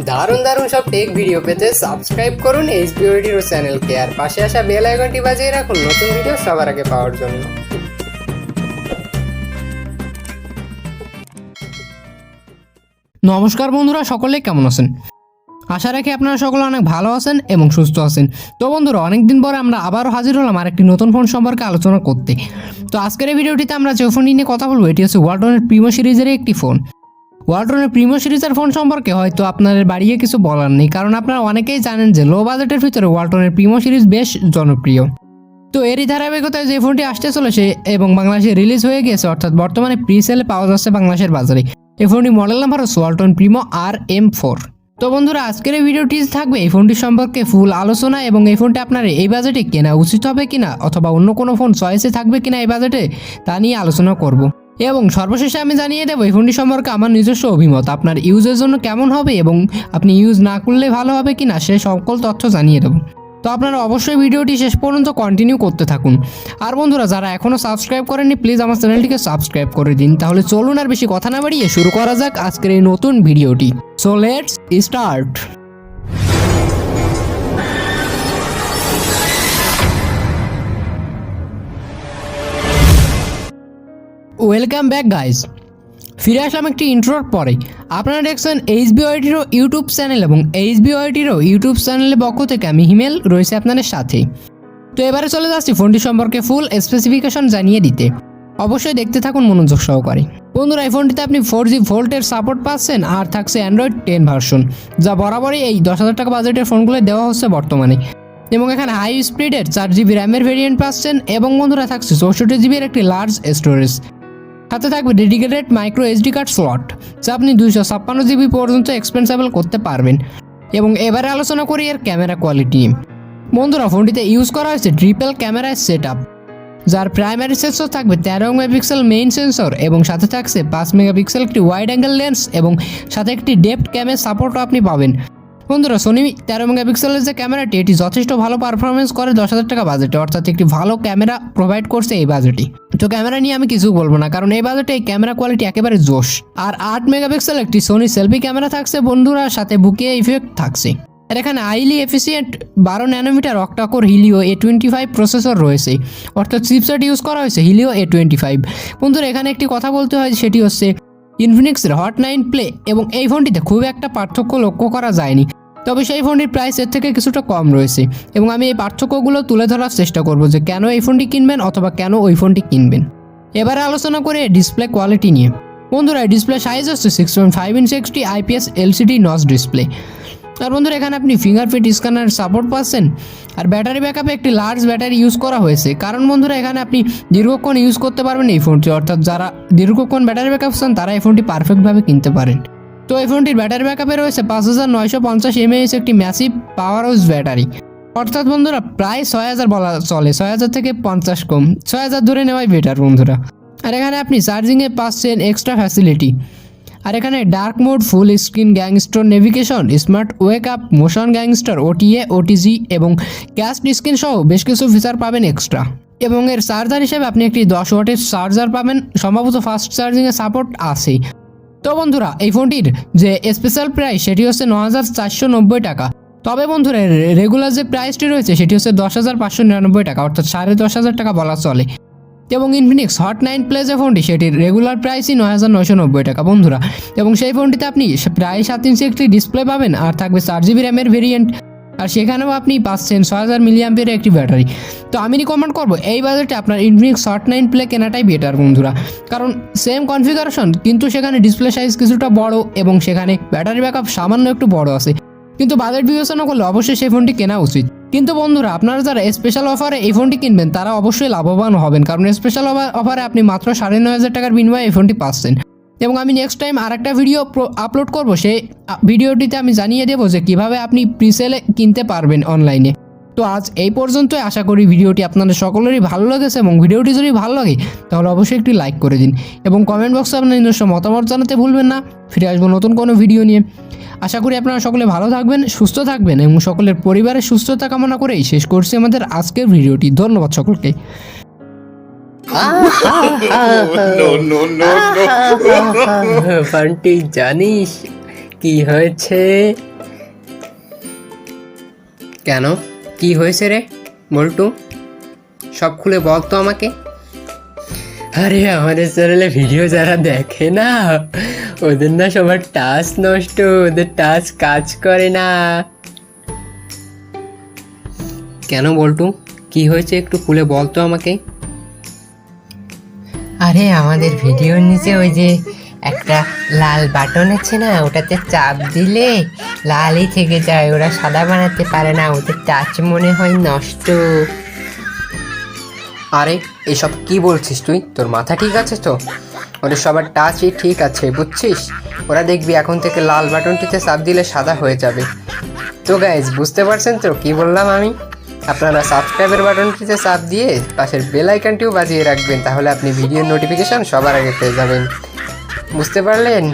দারুণ দারুণ সব টেক ভিডিও পেতে সাবস্ক্রাইব করুন SBO Retro চ্যানেলকে আর পাশে আসা বেল আইকনটি বাজিয়ে রাখুন নতুন ভিডিও সবার আগে পাওয়ার জন্য। নমস্কার বন্ধুরা, সকলে কেমন আছেন? আশা রাখি আপনারা সকলে অনেক ভালো আছেন এবং সুস্থ আছেন। তো বন্ধুরা, অনেকদিন পরে আমরা আবারও হাজির হলাম আরেকটি নতুন ফোন সম্পর্কে আলোচনা করতে। তো আজকের এই ভিডিওটিতে আমরা যে ফোনটি নিয়ে কথা বলবো এটি হচ্ছে ওয়ালটনের প্রিমো সিরিজের একটি ফোন। ওয়ালটনের প্রিমো সিরিজের ফোন সম্পর্কে হয়তো আপনাদের বাড়িয়ে কিছু বলার নেই, কারণ আপনারা অনেকেই জানেন যে লো বাজেটের ভিতরে ওয়ালটনের প্রিমো সিরিজ বেশ জনপ্রিয়। তো এরই ধারাবাহিকতায় যে ফোনটি আসতে চলেছে এবং বাংলাদেশে রিলিজ হয়ে গিয়েছে, অর্থাৎ বর্তমানে প্রি সেলে পাওয়া যাচ্ছে বাংলাদেশের বাজারে। এই ফোনটি মডেল নাম্বার হচ্ছে ওয়ালটন প্রিমো RM4। তো বন্ধুরা, আজকের এই ভিডিওটি থাকবে এই ফোনটি সম্পর্কে ফুল আলোচনা এবং এই ফোনটি আপনার এই বাজেটে কেনা উচিত হবে কিনা অথবা অন্য কোনো ফোন চয়েসে থাকবে কিনা এই বাজেটে, তা নিয়ে আলোচনা করব। এবং সর্বশেষে আমি জানিয়ে দেবো এই ফোনটি সম্পর্কে আমার নিজস্ব অভিমত, আপনার ইউজের জন্য কেমন হবে এবং আপনি ইউজ না করলে ভালো হবে কিনা সে সকল তথ্য জানিয়ে দেবো। তো আপনারা অবশ্যই ভিডিওটি শেষ পর্যন্ত কন্টিনিউ করতে থাকুন। আর বন্ধুরা, যারা এখনও সাবস্ক্রাইব করেননি প্লিজ আমার চ্যানেলটিকে সাবস্ক্রাইব করে দিন। তাহলে চলুন আর বেশি কথা না বাড়িয়ে শুরু করা যাক আজকের এই নতুন ভিডিওটি। So let's start. Welcome back guys, ফিরে আসলাম একটি ইন্ট্রোর পরে। আপনারা দেখছেন SBO Retro ইউটিউব চ্যানেল এবং SBO Retro ইউটিউব চ্যানেলের পক্ষ থেকে আমি হিমেল রয়েছে আপনাদের সাথে। তো এবারে চলে যাচ্ছি ফোনটি সম্পর্কে ফুল স্পেসিফিকেশন জানিয়ে দিতে। অবশ্যই দেখতে থাকুন মনোযোগ সহকারে। বন্ধুরা, এই ফোনটিতে আপনি 4G ভোল্টের সাপোর্ট পাচ্ছেন আর থাকছে অ্যান্ড্রয়েড 10 ভার্সন, যা বরাবরই এই 10,000 টাকা বাজেটের ফোনগুলো দেওয়া হচ্ছে বর্তমানে। এবং এখানে হাই স্পিডের 4GB র্যামের ভেরিয়েন্ট পাচ্ছেন এবং বন্ধুরা থাকছে 64GB একটি লার্জ স্টোরেজ। সাথে থাকবে dedicated micro SD card slot, যা আপনি 256GB পর্যন্ত এক্সপেন্সেবল করতে পারবেন। এবং এবারে আলোচনা করি এর ক্যামেরা কোয়ালিটি। বন্ধুরা, ফোনটিতে ইউজ করা হয়েছে ট্রিপল ক্যামেরা সেট আপ, যার প্রাইমারি সেন্সর থাকবে 13 মেগাপিক্সেল মেইন সেন্সর এবং সাথে থাকছে 5 মেগাপিক্সেল একটি ওয়াইড অ্যাঙ্গেল লেন্স এবং সাথে একটি ডেপথ ক্যামেরা সাপোর্টও আপনি পাবেন। বন্ধুরা, সোনি 13 মেগাপিক্সেলের যে ক্যামেরাটি এটি যথেষ্ট ভালো পারফরমেন্স করে 10,000 টাকা বাজেটে, অর্থাৎ একটি ভালো ক্যামেরা প্রোভাইড করছে এই বাজেটে। তো ক্যামেরা নিয়ে আমি কিছু বলবো না, কারণ এই বাজেটে এই ক্যামেরা কোয়ালিটি একেবারে জোশ। আর 8 মেগাপিক্সেল একটি সোনি সেলফি ক্যামেরা থাকছে বন্ধুরা, সাথে বুকে ইফেক্ট থাকছে। আর এখানে highly efficient 12 nanometre octacore Helio A25 processor রয়েছে, অর্থাৎ চিপসেট ইউজ করা হয়েছে হিলিও A25। বন্ধুরা, এখানে একটি কথা বলতে হয়, সেটি হচ্ছে ইনফিনিক্সের হট 9 প্লে এবং এই ফোনটিতে খুব একটা পার্থক্য লক্ষ্য করা যায়নি, তবে সেই ফোনটির প্রাইস এর থেকে কিছুটা কম রয়েছে এবং আমি এই পার্থক্যগুলো তুলে ধরার চেষ্টা করব যে কেন এই ফোনটি কিনবেন অথবা কেন ওই ফোনটি কিনবেন। এবারে আলোচনা করে ডিসপ্লে কোয়ালিটি নিয়ে। বন্ধুরা, ডিসপ্লে সাইজ হচ্ছে 6.5 ইঞ্চি একটি IPS LCD নচ ডিসপ্লে। আর বন্ধুরা, এখানে আপনি ফিঙ্গারপ্রিন্ট স্ক্যানার সাপোর্ট পাচ্ছেন। আর ব্যাটারি ব্যাকআপে একটি লার্জ ব্যাটারি ইউজ করা হয়েছে, কারণ বন্ধুরা এখানে আপনি দীর্ঘক্ষণ ইউজ করতে পারবেন এই ফোনটি, অর্থাৎ যারা দীর্ঘক্ষণ ব্যাটারি ব্যাকআপ চান তারা এই ফোনটি পারফেক্টভাবে কিনতে পারেন। তো এই ফোনটির ব্যাটারি ব্যাকআপে রয়েছে 5950 mAh একটি ম্যাসিভ পাওয়ার হাউস ব্যাটারি, অর্থাৎ বন্ধুরা প্রায় 6000 বলা চলে, 6000 থেকে 50 কম, 6000 ধরে নেওয়াই বেটার বন্ধুরা। আর এখানে আপনি চার্জিংয়ে পাচ্ছেন এক্সট্রা ফ্যাসিলিটি। আর এখানে dark mode, full screen gangster navigation, smart wake up, motion gangster, OTA, OTG এবং ক্যাস্ট স্ক্রিন সহ বেশ কিছু ফিচার পাবেন এক্সট্রা। এবং এর চার্জার হিসেবে আপনি একটি 10 ওয়াটের চার্জার পাবেন, সম্ভবত ফাস্ট চার্জিংয়ের সাপোর্ট আছে। তো বন্ধুরা, এই ফোনটির যে স্পেশাল প্রাইস সেটি হচ্ছে 9,490 টাকা। তবে বন্ধুরা, রেগুলার যে প্রাইসটি রয়েছে সেটি হচ্ছে 10,599 টাকা, অর্থাৎ 10,500 টাকা বলা চলে। এবং ইনফিনিক্স হট 9 প্লে যে ফোনটি সেটির রেগুলার প্রাইসই 9,990 টাকা বন্ধুরা। এবং সেই ফোনটিতে আপনি প্রায় 7 ইঞ্চি একটি ডিসপ্লে পাবেন আর থাকবে 4GB র্যামের ভেরিয়েন্ট, আর সেখানেও আপনি পাচ্ছেন 6000 মিলিঅ্যাম্পিয়ারের একটি ব্যাটারি। তো আমি রিকমেন্ড করবো এই বাজেটে আপনার ইনফিনিক্স হট 9 প্লে কেনাটাই বেটার বন্ধুরা, কারণ সেম কনফিগারেশন কিন্তু সেখানে ডিসপ্লে সাইজ কিছুটা বড় এবং সেখানে ব্যাটারি ব্যাকআপ সামান্য একটু বড় আছে, কিন্তু বাজেট বিবেচনা করলে অবশ্যই সেই ফোনটি কেনা উচিত। কিন্তু বন্ধুরা, আপনারা যারা স্পেশাল অফারে এই ফোনটি কিনবেন তারা অবশ্যই লাভবান হবেন, কারণ স্পেশাল অফারে আপনি মাত্র 9,500 টাকার বিনিময়ে এই ফোনটি পাচ্ছেন। এবং আমি নেক্সট টাইম আরেকটা ভিডিও আপলোড করব, সেই ভিডিওটিতে আমি জানিয়ে দেবো যে কীভাবে আপনি প্রিসেলে কিনতে পারবেন অনলাইনে। তো আজ এই পর্যন্তই, আশা করি ভিডিওটি আপনাদের সকলেরই ভালো লেগেছে এবং ভিডিওটি যদি ভালো লাগে তাহলে অবশ্যই একটি লাইক করে দিন এবং কমেন্ট বক্সে আপনার নিজস্ব মতামত জানাতে ভুলবেন না। ফিরে আসবো নতুন কোনো ভিডিও নিয়ে। আশা করি আপনারা সকলে ভালো থাকবেন, সুস্থ থাকবেন এবং সকলের পরিবারের সুস্থতা কামনা করেই শেষ করছি আমাদের আজকের ভিডিওটি। ধন্যবাদ সকলকে। বান্টি, জানিস কি হয়েছে? কেন, কি হয়েছে রে বল্টু? সব খুলে বল তো আমাকে। আরে আমাদের চ্যানেলে ভিডিও যারা দেখে না, ওদের না সবার টাচ নষ্ট, ওদের টাচ কাজ করে না। কেন বল্টু, কি হয়েছে একটু খুলে বল তো আমাকে। আরে আমাদের ভিডিওর নিচে ওই যে একটা লাল বাটন আছে না, ওটাতে চাপ দিলে লালই থেকে যায়, ওরা সাদা বানাতে পারে না, ওদের টাচ মনে হয় নষ্ট। আরে এসব কি বলছিস তুই? তোর মাথা ঠিক আছে তো? ওদের সবার টাচই ঠিক আছে বুঝছিস? ওরা দেখবি এখন থেকে লাল বাটনটিতে চাপ দিলে সাদা হয়ে যাবে। তো গাইজ, বুঝতে পারছেন তো কি বললাম আমি? আপনারা সাবস্ক্রাইবের বাটনটিতে চাপ দিয়ে পাশের বেল আইকনটিও বাজিয়ে রাখবেন, তাহলে আপনি ভিডিওর নোটিফিকেশন সবার আগে পেয়ে যাবেন। বুঝতে পারলেন?